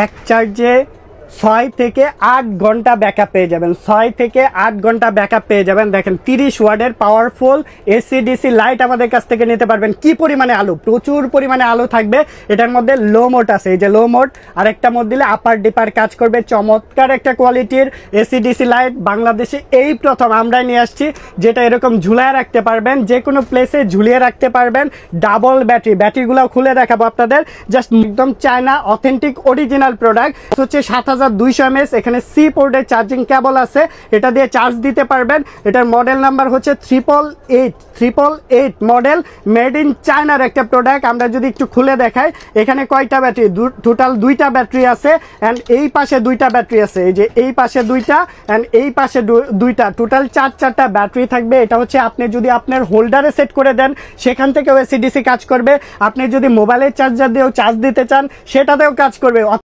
এক চার্জে 6 থেকে 8 ঘন্টা ব্যাকআপ পেয়ে যাবেন। 6 থেকে 8 ঘন্টা ব্যাকআপ পেয়ে যাবেন। দেখেন 30 ওয়াটের পাওয়ারফুল এসি ডিসি লাইট আমাদের কাছ থেকে নিতে পারবেন। কি পরিমাণে আলো, প্রচুর পরিমাণে আলো থাকবে। এটার মধ্যে লো মোড আছে, এই যে লো মোড, আর একটা মোড দিলে আপার ডিপার কাজ করবে। চমৎকার একটা কোয়ালিটির এসি ডিসি লাইট বাংলাদেশে এই প্রথম আমরাই নিয়ে আসছি, যেটা এরকম ঝুলায় রাখতে পারবেন, যে কোনো প্লেসে ঝুলিয়ে রাখতে পারবেন। ডাবল ব্যাটারি, ব্যাটারিগুলো খুলে দেখাবো আপনাদের। জাস্ট একদম চায়না অথেন্টিক অরিজিনাল প্রোডাক্ট হচ্ছে 7200 mAh। এখানে সি পোর্টের চার্জিং কেবল আছে, এটা দিয়ে চার্জ দিতে পারবেন। এটার মডেল নাম্বার হচ্ছে 888 মডেল, মেড ইন চায়নার একটা প্রোডাক্ট। আমরা যদি একটু খুলে দেখাই, এখানে কয়টা ব্যাটারি, টোটাল 2টা ব্যাটারি আছে, অ্যান্ড এই পাশে 2টা ব্যাটারি আছে, এই যে এই পাশে 2টা অ্যান্ড এই পাশে 2টা, টোটাল 4টা ব্যাটারি থাকবে। এটা হচ্ছে আপনি যদি আপনার হোল্ডারে সেট করে দেন, সেখান থেকেও এসি ডিসি কাজ করবে। আপনি যদি মোবাইলের চার্জার দিয়েও চার্জ দিতে চান, সেটাতেও কাজ করবে।